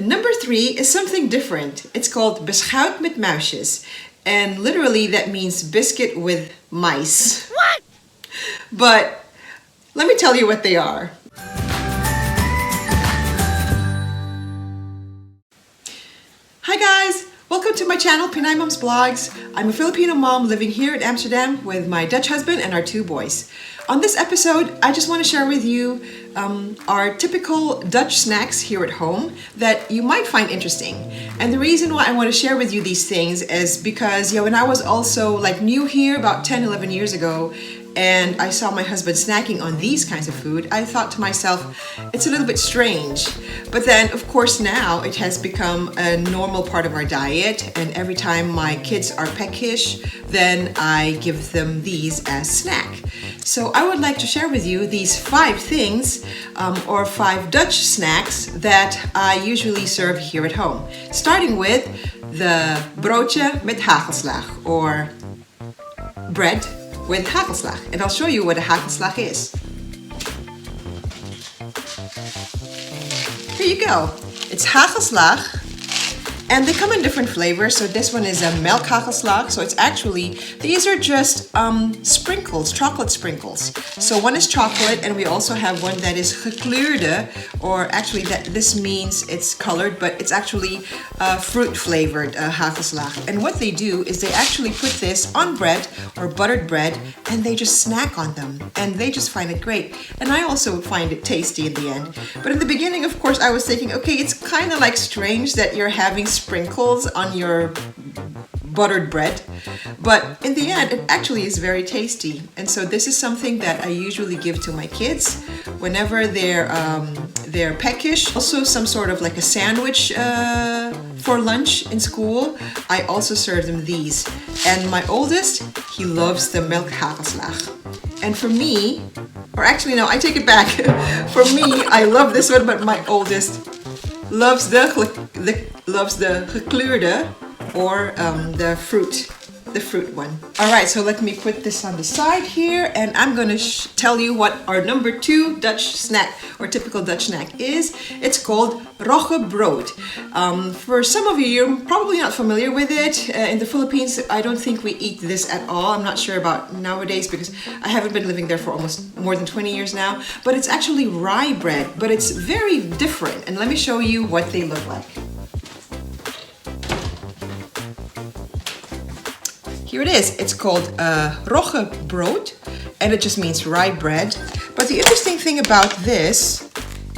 And number 3 is something different. It's called beschuit met muisjes. And literally that means biscuit with mice. What? But let me tell you what they are. Hi guys! Welcome to my channel, Pinay Mom's Blogs. I'm a Filipino mom living here in Amsterdam with my Dutch husband and our 2 boys. On this episode, I just want to share with you our typical Dutch snacks here at home that you might find interesting. And the reason why I want to share with you these things is because when I was also new here about 10, 11 years ago, and I saw my husband snacking on these kinds of food, I thought to myself, it's a little bit strange. But then, of course, now it has become a normal part of our diet, and every time my kids are peckish, then I give them these as snack. So I would like to share with you these 5 things, or 5 Dutch snacks that I usually serve here at home. Starting with the broodje met Haakslak, or bread with Haakslak. And I'll show you what a Haakslak is. Here you go. It's Haakslak. And they come in different flavors. So this one is a milk Haakslak. So it's actually, these are just sprinkles, chocolate sprinkles. So one is chocolate, and we also have one that is gekleurde, or actually this means it's colored, but it's actually fruit flavored Haakslak. And what they do is they actually put this on bread or buttered bread, and they just snack on them. And they just find it great. And I also find it tasty in the end. But in the beginning, of course, I was thinking, okay, it's kind of strange that you're having sprinkles on your buttered bread, but in the end it actually is very tasty. And so this is something that I usually give to my kids whenever they're peckish. Also some sort of a sandwich for lunch in school. I also serve them these. And my oldest, he loves the milk Haakslak. And for me, or actually no, I take it back. For me, I love this one, but my oldest loves the gekleurde, or the fruit one. All right, so let me put this on the side here, and I'm gonna tell you what our number 2 Dutch snack, or typical Dutch snack is. It's called Rojo brood. For some of you, you're probably not familiar with it. In the Philippines, I don't think we eat this at all. I'm not sure about nowadays because I haven't been living there for almost more than 20 years now. But it's actually rye bread, but it's very different. And let me show you what they look like. Here it is. It's called Rojo brood, and it just means rye bread. But the interesting thing about this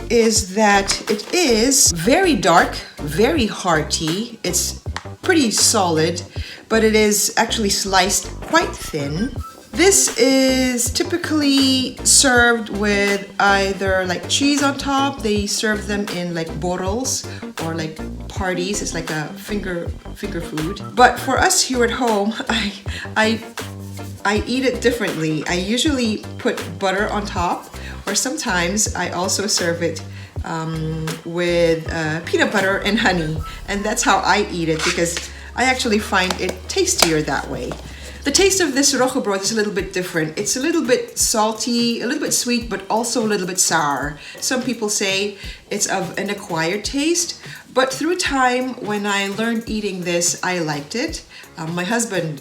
is that it is very dark, very hearty. It's pretty solid, but it is actually sliced quite thin. This is typically served with either cheese on top. They serve them in borrels or parties. It's a finger food. But for us here at home, I eat it differently. I usually put butter on top, or sometimes I also serve it with peanut butter and honey. And that's how I eat it, because I actually find it tastier that way. The taste of this Rojo brood is a little bit different. It's a little bit salty, a little bit sweet, but also a little bit sour. Some people say it's of an acquired taste, but through time, when I learned eating this, I liked it. My husband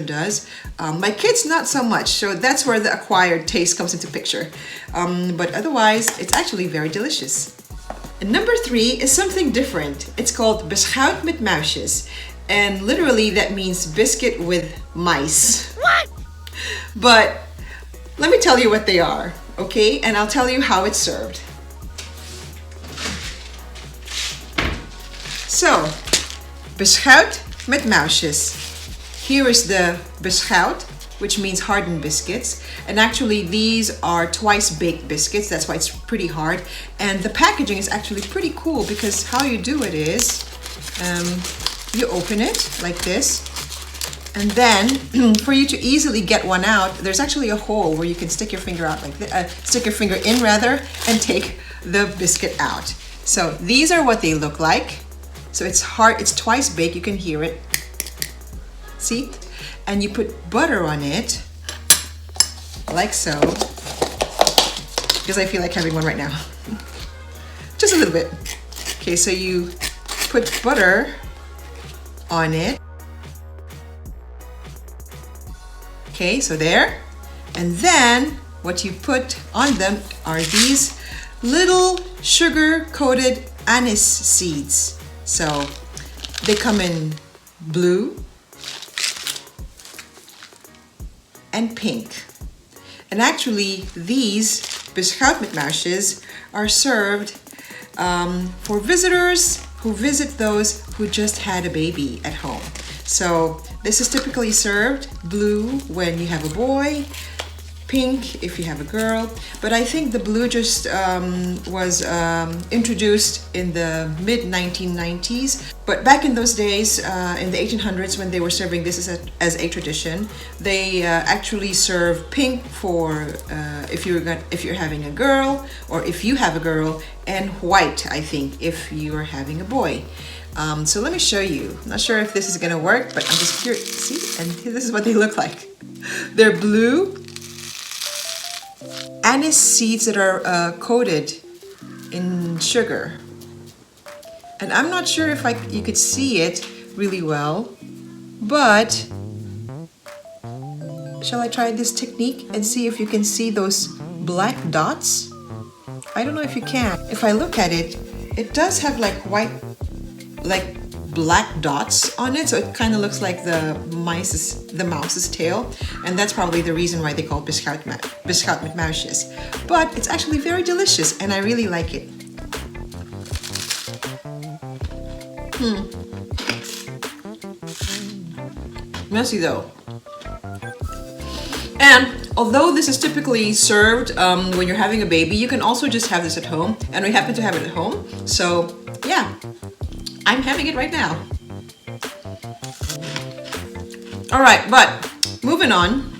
does. My kids, not so much. So that's where the acquired taste comes into picture. But otherwise, it's actually very delicious. And number 3 is something different. It's called beschuit met muisjes. And literally that means biscuit with mice. What? But let me tell you what they are, okay? And I'll tell you how it's served. So, beschuit met muisjes. Here is the beschuit, which means hardened biscuits. And actually these are twice baked biscuits. That's why it's pretty hard. And the packaging is actually pretty cool, because how you do it is, you open it like this, and then for you to easily get one out, there's actually a hole where you can stick your finger out stick your finger in rather, and take the biscuit out. So these are what they look like. So it's hard, it's twice baked, you can hear it. See? And you put butter on it, like so, because I feel like having one right now. Just a little bit. Okay, so you put butter on it. Okay, so there. And then what you put on them are these little sugar-coated anise seeds. So they come in blue and pink. And actually, these Biscuit met muisjes are served for visitors who visit those who just had a baby at home. So this is typically served blue when you have a boy, pink if you have a girl, but I think the blue just was introduced in the mid-1990s. But back in those days, in the 1800s, when they were serving this as a tradition, they actually serve pink for if you're having a girl, or if you have a girl, and white, I think, if you're having a boy. So let me show you. I'm not sure if this is gonna work, but I'm just curious. See, and this is what they look like. They're blue anise seeds that are coated in sugar. And I'm not sure if you could see it really well, but shall I try this technique and see if you can see those black dots? I don't know if you can. If I look at it, it does have like white, like black dots on it, so it kind of looks like the mouse's tail, and that's probably the reason why they call Biscuit met muisjes. But it's actually very delicious, and I really like it. Messy though. And although this is typically served when you're having a baby, you can also just have this at home, and we happen to have it at home, so yeah. I'm having it right now. All right, but moving on.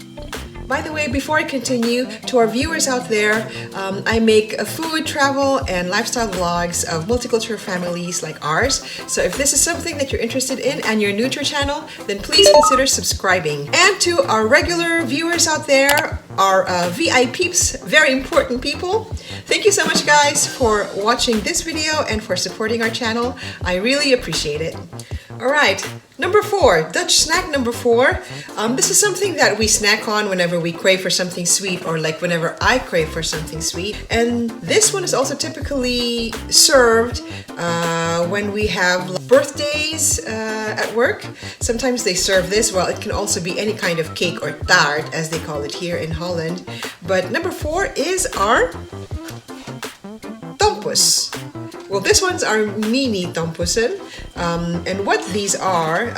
By the way, before I continue, to our viewers out there, I make food, travel, and lifestyle vlogs of multicultural families like ours. So if this is something that you're interested in and you're new to our channel, then please consider subscribing. And to our regular viewers out there, our VIPs, very important people, thank you so much guys for watching this video and for supporting our channel. I really appreciate it. All right, number 4, Dutch snack number 4. This is something that we snack on whenever we crave for something sweet, or like whenever I crave for something sweet. And this one is also typically served when we have birthdays at work. Sometimes they serve this. Well, it can also be any kind of cake or taart, as they call it here in Holland. But number 4 is our tompus. Well, this one's our mini tompussen, and what these are,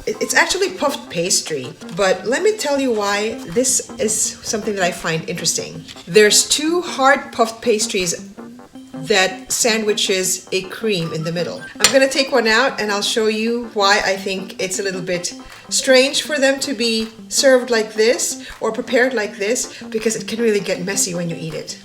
it's actually puffed pastry. But let me tell you why this is something that I find interesting. There's 2 hard puffed pastries that sandwiches a cream in the middle. I'm gonna take one out and I'll show you why I think it's a little bit strange for them to be served like this or prepared like this, because it can really get messy when you eat it.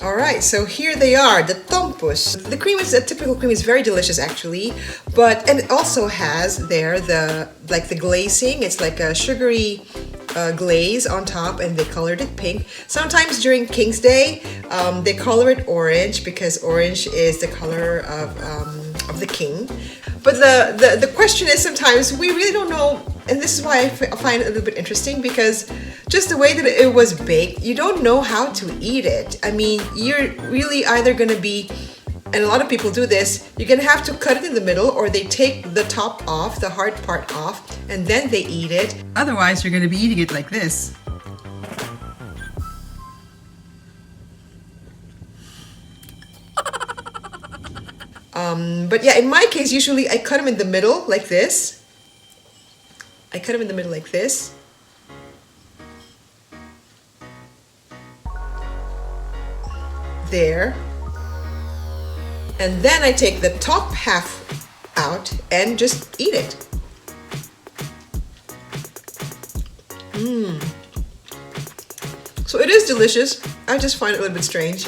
Alright, so here they are, the tompus. The cream is a typical cream, is very delicious actually, and it also has there the glazing. It's like a sugary glaze on top, and they colored it pink. Sometimes during King's Day, they color it orange because orange is the color of the king. But the question is, sometimes we really don't know, and this is why I find it a little bit interesting, because just the way that it was baked, you don't know how to eat it. I mean, you're really either gonna be, and a lot of people do this, you're gonna have to cut it in the middle, or they take the top off, the hard part off, and then they eat it. Otherwise, you're gonna be eating it like this. But yeah, in my case, usually I cut them in the middle like this. I cut them in the middle like this. There. And then I take the top half out and just eat it. So it is delicious. I just find it a little bit strange.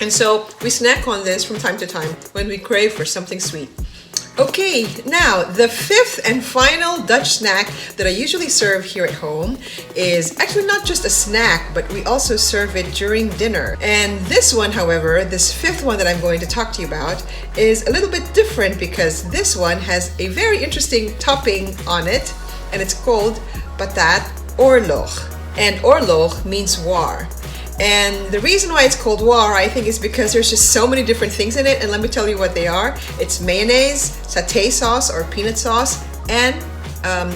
And so we snack on this from time to time when we crave for something sweet. Okay, now the fifth and final Dutch snack that I usually serve here at home is actually not just a snack, but we also serve it during dinner. And this one, however, this fifth one that I'm going to talk to you about is a little bit different because this one has a very interesting topping on it, and it's called patat oorlog. And oorlog means war. And the reason why it's called war, I think, is because there's just so many different things in it. And let me tell you what they are. It's mayonnaise, satay sauce or peanut sauce, and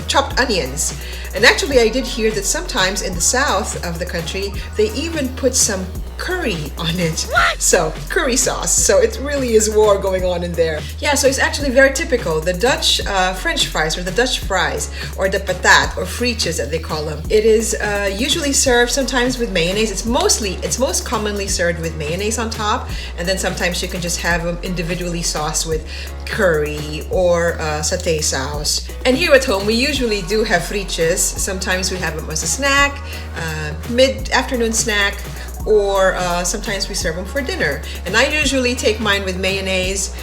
chopped onions. And actually, I did hear that sometimes in the south of the country, they even put some curry on it. What? So, curry sauce. So it really is war going on in there. Yeah, so it's actually very typical. The Dutch French fries, or the Dutch fries, or the patat, or frietjes that they call them. It is usually served sometimes with mayonnaise. It's most commonly served with mayonnaise on top, and then sometimes you can just have them individually sauced with curry or satay sauce. And here at home, we usually do have frietjes. Sometimes we have them as a snack, mid-afternoon snack, or sometimes we serve them for dinner. And I usually take mine with mayonnaise.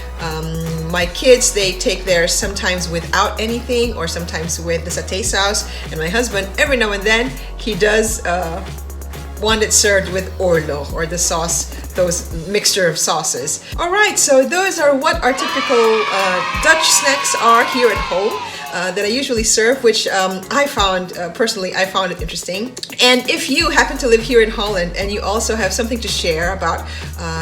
My kids, they take theirs sometimes without anything, or sometimes with the satay sauce. And my husband, every now and then, he does want it served with oorlog, or the sauce, those mixture of sauces. All right, so those are what our typical Dutch snacks are here at home. That I usually serve, which I found, personally, I found it interesting. And if you happen to live here in Holland and you also have something to share about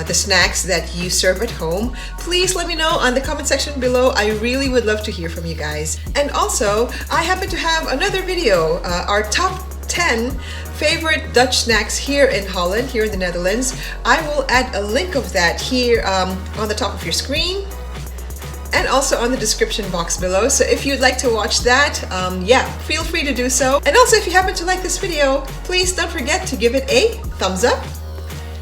the snacks that you serve at home, please let me know on the comment section below. I really would love to hear from you guys. And also, I happen to have another video, our top 10 favorite Dutch snacks here in Holland, here in the Netherlands. I will add a link of that here on the top of your screen, and also on the description box below. So if you'd like to watch that, yeah, feel free to do so. And also, if you happen to like this video, please don't forget to give it a thumbs up.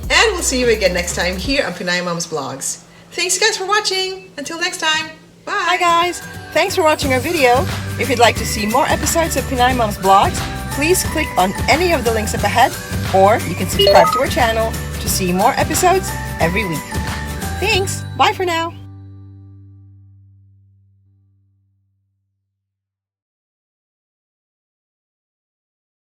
And we'll see you again next time here on Pinay Mom's Blogs. Thanks guys for watching. Until next time, bye. Hi guys, thanks for watching our video. If you'd like to see more episodes of Pinay Mom's Blogs, please click on any of the links up ahead, or you can subscribe to our channel to see more episodes every week. Thanks, bye for now.